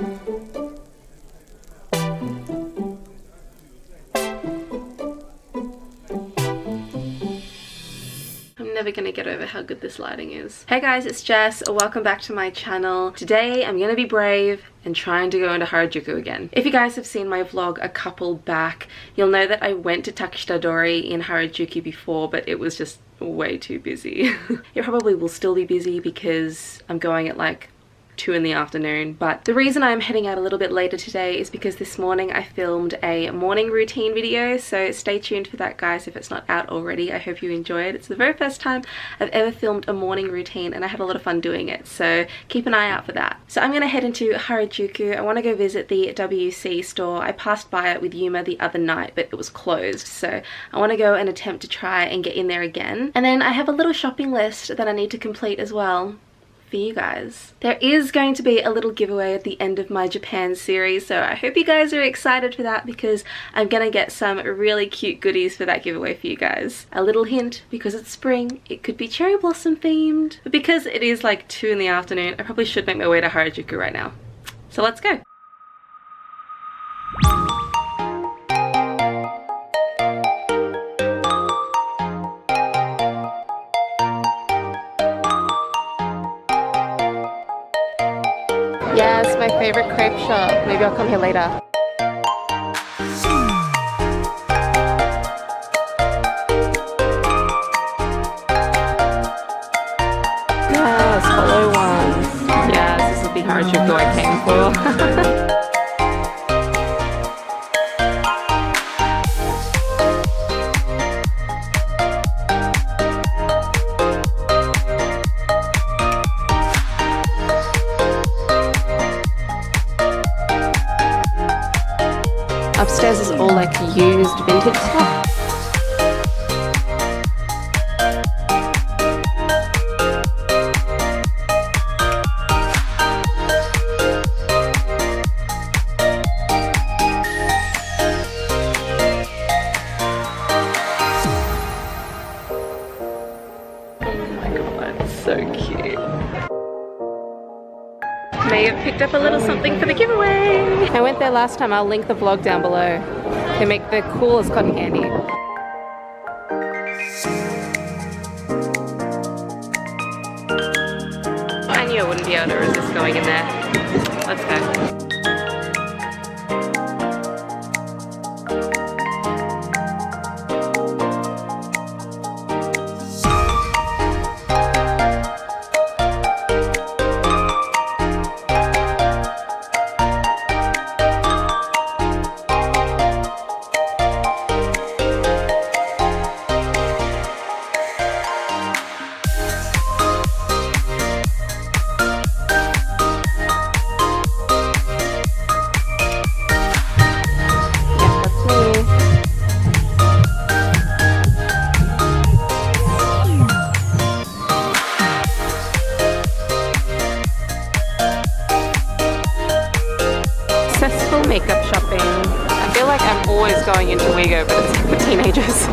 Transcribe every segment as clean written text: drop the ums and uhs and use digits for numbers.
Never gonna get over how good this lighting is. Hey guys, it's Jess. Welcome back to my channel. Today I'm gonna be brave and trying to go into Harajuku again. If you guys have seen my vlog a couple back, you'll know that I went to Takeshita Street in Harajuku before, but it was just way too busy. It probably will still be busy because I'm going at like 2 in the afternoon, but the reason I'm heading out a little bit later today is because this morning I filmed a morning routine video, so stay tuned for that guys if it's not out already. I hope you enjoy it. It's the very first time I've ever filmed a morning routine and I had a lot of fun doing it, so keep an eye out for that. So I'm gonna head into Harajuku. I want to go visit the WC store. I passed by it with Yuma the other night but it was closed, so I want to go and attempt to try and get in there again. And then I have a little shopping list that I need to complete as well for you guys. There is going to be a little giveaway at the end of my Japan series, so I hope you guys are excited for that because I'm gonna get some really cute goodies for that giveaway for you guys. A little hint, because it's spring, it could be cherry blossom themed, but because it is like 2 in the afternoon, I probably should make my way to Harajuku right now. So let's go. Yes, my favorite crepe shop. Maybe I'll come here later. Yes, hollow ones. Yes, this is the Harajuku I came for. Upstairs is all like used vintage stuff. Oh my god, it's so cute. May have picked up a little something for the giveaway. I went there last time. I'll link the vlog down below. They make the coolest cotton candy. I knew I wouldn't be able to resist going in there. Let's go. Makeup shopping. I feel like I'm always going into Wigo, but it's for teenagers.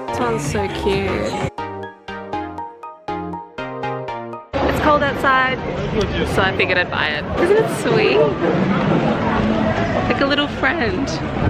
This one's so cute. It's cold outside, so I figured I'd buy it. Isn't it sweet? Like a little friend.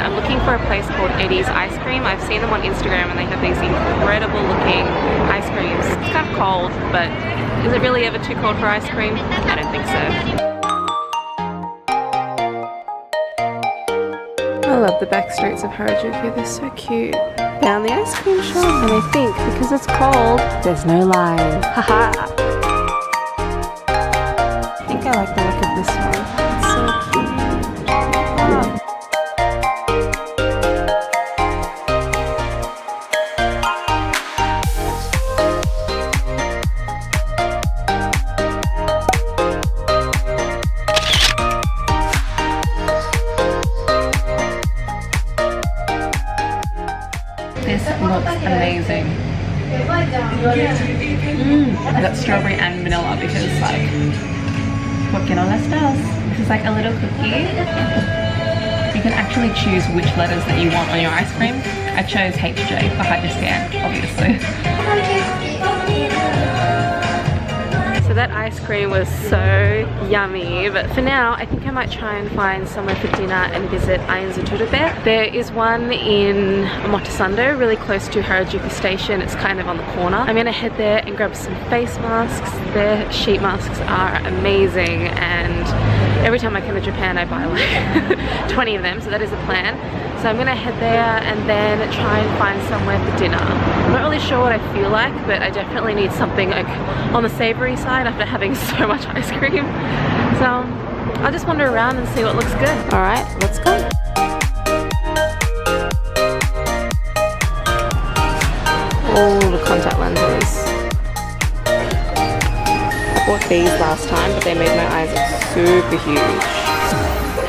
I'm looking for a place called Eddy's ice cream. I've seen them on Instagram and they have these incredible looking ice creams. It's kind of cold, but is it really ever too cold for ice cream? I don't think so. I love the back streets of Harajuku. They're so cute. Found the ice cream shop, and I think because it's cold, there's no line. Haha. I think I like the look of this one. It's so cute. This looks amazing. I got strawberry and vanilla because like, what can all that spells? This is like a little cookie. You can actually choose which letters that you want on your ice cream. I chose HJ for hijessicaanne, obviously. ice cream was so yummy, but for now I think I might try and find somewhere for dinner and visit Ainzutsurupe. There is one in Omotesando, really close to Harajuku station. It's kind of on the corner. I'm gonna head there and grab some face masks. Their sheet masks are amazing, and every time I come to Japan I buy like 20 of them, so that is a plan. So I'm gonna head there and then try and find somewhere for dinner. I'm not really sure what I feel like, but I definitely need something like on the savory side after having so much ice cream. So I'll just wander around and see what looks good. All right, let's go. All the contact lenses. I bought these last time, but they made my eyes look super huge.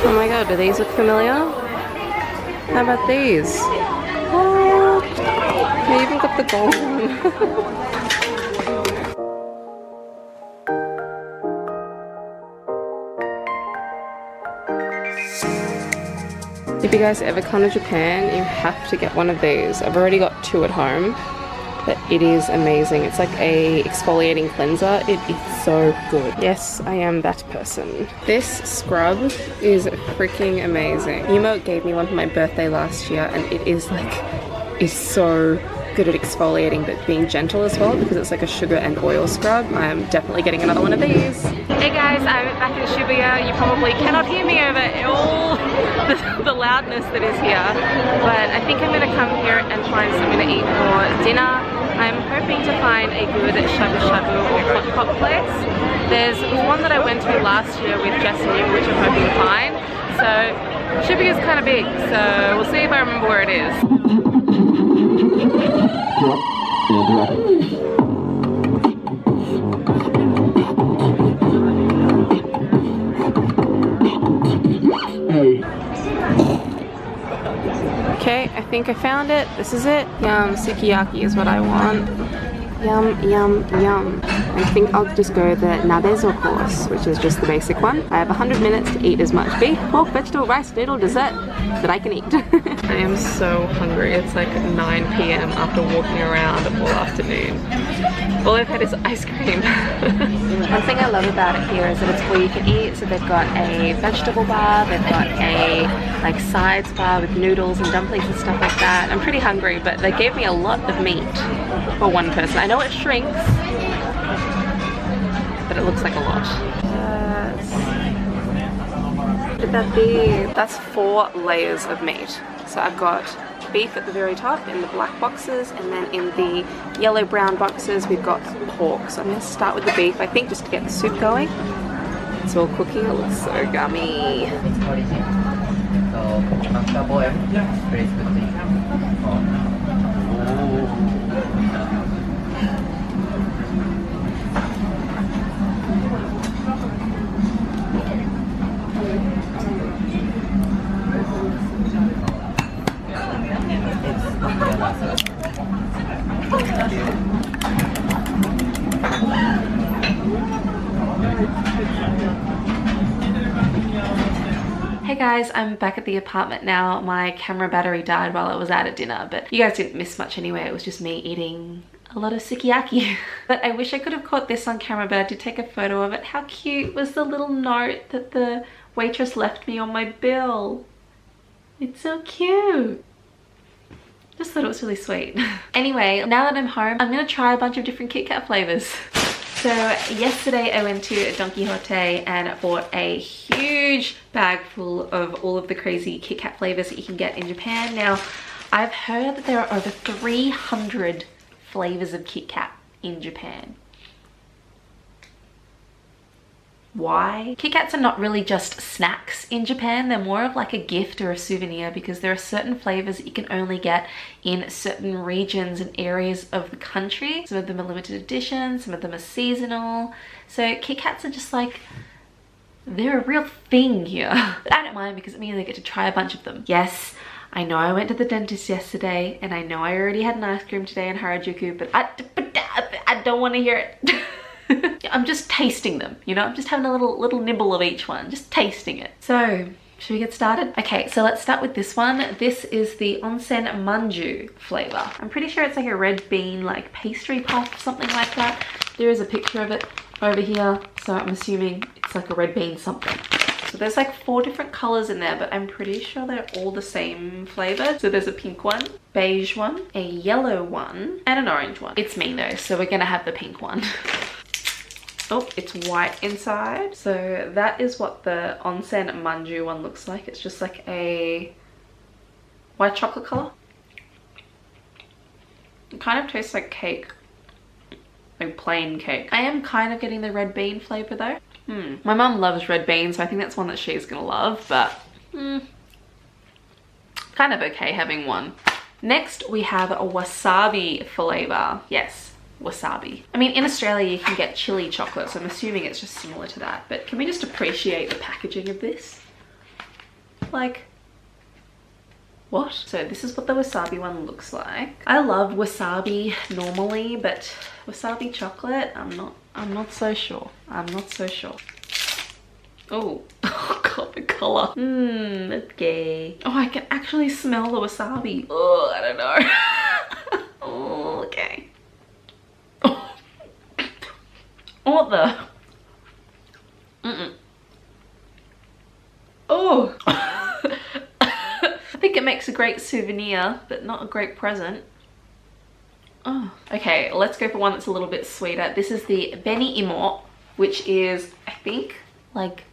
Oh my god, do these look familiar? How about these? What? They even got the gold one. If you guys ever come to Japan, you have to get one of these. I've already got 2 at home, but it is amazing. It's like a exfoliating cleanser. It is so good. Yes, I am that person. This scrub is freaking amazing. Emote gave me one for my birthday last year, and it is like, it's so good at exfoliating but being gentle as well, because it's like a sugar and oil scrub. I'm definitely getting another one of these. Hey guys, I'm back in Shibuya. You probably cannot hear me over all the loudness that is here, but I think I'm gonna come here and find something to eat for dinner. I'm hoping to find a good shabu shabu or hot pot place. There's one that I went to last year with Jess and you, which I'm hoping to find. So Shibuya's kind of big, so we'll see if I remember where it is. Okay, I think I found it. This is it. Yum, sukiyaki is what I want. Yum, yum, yum. I think I'll just go the nabezo course, which is just the basic one. I have 100 minutes to eat as much beef, pork, vegetable, rice, noodle, dessert that I can eat. I am so hungry. It's like 9 p.m. after walking around all afternoon. All I've had is ice cream. One thing I love about it here is that it's all you can eat. So they've got a vegetable bar, they've got a like sides bar with noodles and dumplings and stuff like that. I'm pretty hungry, but they gave me a lot of meat for one person. I know it shrinks, but it looks like a lot. Look at that be? That's 4 layers of meat. So I've got beef at the very top in the black boxes, and then in the yellow brown boxes we've got pork. So I'm going to start with the beef, I think, just to get the soup going. It's all cooking. It looks so yummy. Hey guys, I'm back at the apartment now. My camera battery died while I was out at dinner, but you guys didn't miss much anyway. It was just me eating a lot of sukiyaki. But I wish I could have caught this on camera, but I did take a photo of it. How cute was the little note that the waitress left me on my bill? It's so cute. Just thought it was really sweet. Anyway, now that I'm home, I'm gonna try a bunch of different Kit Kat flavors. So yesterday I went to Don Quijote and bought a huge bag full of all of the crazy Kit Kat flavors that you can get in Japan. Now, I've heard that there are over 300 flavors of Kit Kat in Japan. Why? Kit Kats are not really just snacks in Japan. They're more of like a gift or a souvenir, because there are certain flavors that you can only get in certain regions and areas of the country. Some of them are limited edition, some of them are seasonal. So Kit Kats are just like, they're a real thing here. But I don't mind, because it means I get to try a bunch of them. Yes, I know I went to the dentist yesterday, and I know I already had an ice cream today in Harajuku, but I don't want to hear it. I'm just tasting them, you know? I'm just having a little nibble of each one, just tasting it. So, should we get started? Okay, so let's start with this one. This is the onsen manju flavor. I'm pretty sure it's like a red bean, like pastry puff, something like that. There is a picture of it over here. So I'm assuming it's like a red bean something. So there's like 4 different colors in there, but I'm pretty sure they're all the same flavor. So there's a pink one, beige one, a yellow one, and an orange one. It's me though, so we're gonna have the pink one. Oh, it's white inside. So that is what the onsen manju one looks like. It's just like a white chocolate color. It kind of tastes like cake, like plain cake. I am kind of getting the red bean flavor though. My mum loves red beans, so I think that's one that she's gonna love, but kind of okay having one. Next we have a wasabi flavor. Yes, wasabi. I mean, in Australia you can get chili chocolate, so I'm assuming it's just similar to that, but can we just appreciate the packaging of this? Like, what? So this is what the wasabi one looks like. I love wasabi normally, but wasabi chocolate, I'm not so sure. I'm not so sure. Oh, oh god, the color. Okay. Oh, I can actually smell the wasabi. Oh, I don't know. Oh, okay. Oh, what the? Oh. I think it makes a great souvenir, but not a great present. Oh, okay, let's go for one that's a little bit sweeter. This is the Beni Imo, which is, I think, like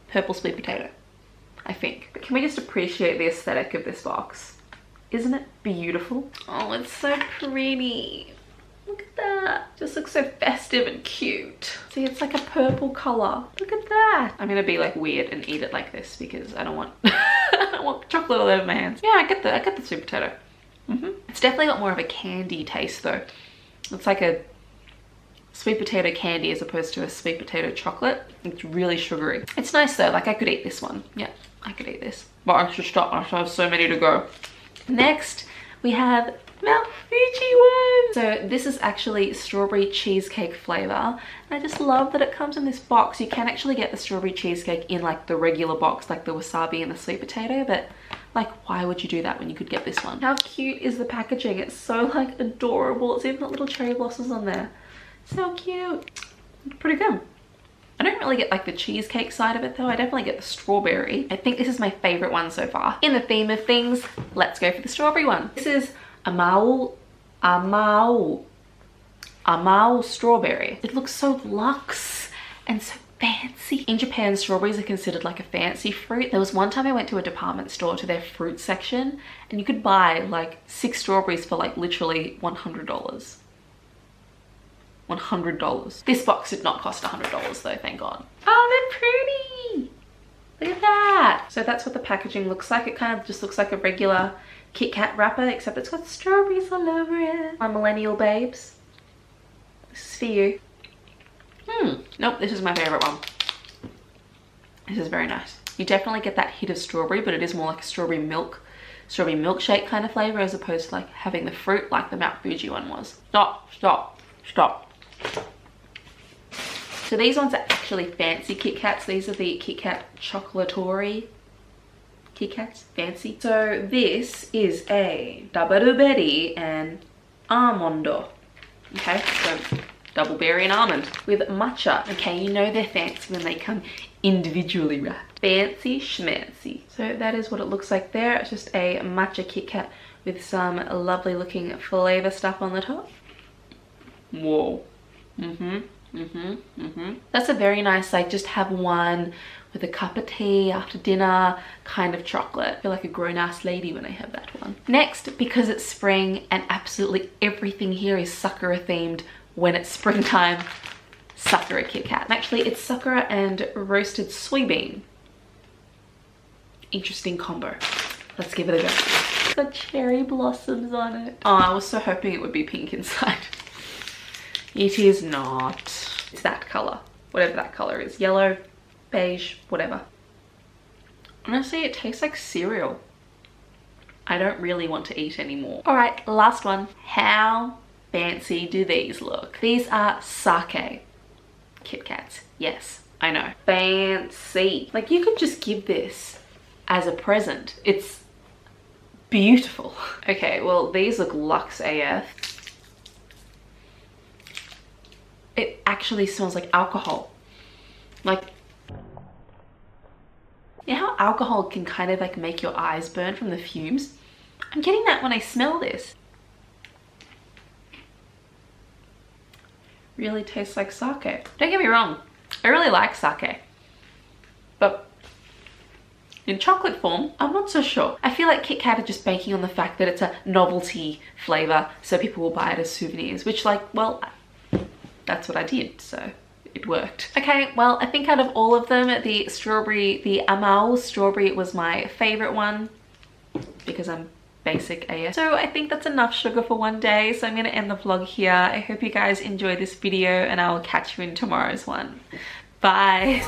purple sweet potato. I think. But can we just appreciate the aesthetic of this box? Isn't it beautiful? Oh, it's so pretty. Look at that. Just looks so festive and cute. See, it's like a purple color. Look at that. I'm gonna be like weird and eat it like this because I don't want I don't want chocolate all over my hands. Yeah, I get the sweet potato. It's definitely got more of a candy taste though. It's like a sweet potato candy as opposed to a sweet potato chocolate. It's really sugary. It's nice though, like I could eat this one. Yeah, I could eat this. But I should stop, I have so many to go. Next, we have Mount Fuji one. So this is actually strawberry cheesecake flavor. And I just love that it comes in this box. You can actually get the strawberry cheesecake in like the regular box, like the wasabi and the sweet potato, but like, why would you do that when you could get this one? How cute is the packaging? It's so like adorable. It's even got little cherry blossoms on there. So cute. Pretty good. I don't really get like the cheesecake side of it though. I definitely get the strawberry. I think this is my favorite one so far. In the theme of things, let's go for the strawberry one. This is Amao strawberry. It looks so luxe and so fancy. In Japan, strawberries are considered like a fancy fruit. There was one time I went to a department store to their fruit section and you could buy like 6 strawberries for like literally $100. $100. This box did not cost $100 though, thank God. Oh, they're pretty. Look at that. So that's what the packaging looks like. It kind of just looks like a regular Kit Kat wrapper, except it's got strawberries all over it. My millennial babes, this is for you. Nope, this is my favorite one. This is very nice. You definitely get that hit of strawberry, but it is more like a strawberry milkshake kind of flavor as opposed to like having the fruit like the Mount Fuji one was. Stop, stop, stop. So these ones are actually fancy Kit Kats. These are the Kit Kat Chocolatory Kit Kats, fancy. So this is a double berry and almondo. Okay, so double berry and almond with matcha. Okay, you know they're fancy when they come individually wrapped. Fancy schmancy. So that is what it looks like there. It's just a matcha Kit Kat with some lovely looking flavor stuff on the top. Whoa. That's a very nice, like, just have one with a cup of tea after dinner kind of chocolate. I feel like a grown-ass lady when I have that one. Next, because it's spring and absolutely everything here is Sakura themed when it's springtime, Sakura Kit Kat. Actually, it's Sakura and roasted soybean. Interesting combo. Let's give it a go. It's got cherry blossoms on it. Oh, I was so hoping it would be pink inside. It is not. It's that color, whatever that color is. Yellow, beige, whatever. Honestly, it tastes like cereal. I don't really want to eat anymore. All right, last one. How fancy do these look? These are sake Kit Kats. Yes, I know. Fancy. Like, you could just give this as a present. It's beautiful. Okay, well, these look luxe AF. It actually smells like alcohol. Like, you know how alcohol can kind of like make your eyes burn from the fumes? I'm getting that when I smell this. Really tastes like sake. Don't get me wrong, I really like sake, but in chocolate form, I'm not so sure. I feel like Kit Kat are just banking on the fact that it's a novelty flavor, so people will buy it as souvenirs, which, like, well, that's what I did, so it worked. Okay, well, I think out of all of them, the Amal strawberry was my favorite one because I'm basic AF. So I think that's enough sugar for one day, so I'm gonna end the vlog here. I hope you guys enjoyed this video and I will catch you in tomorrow's one. Bye.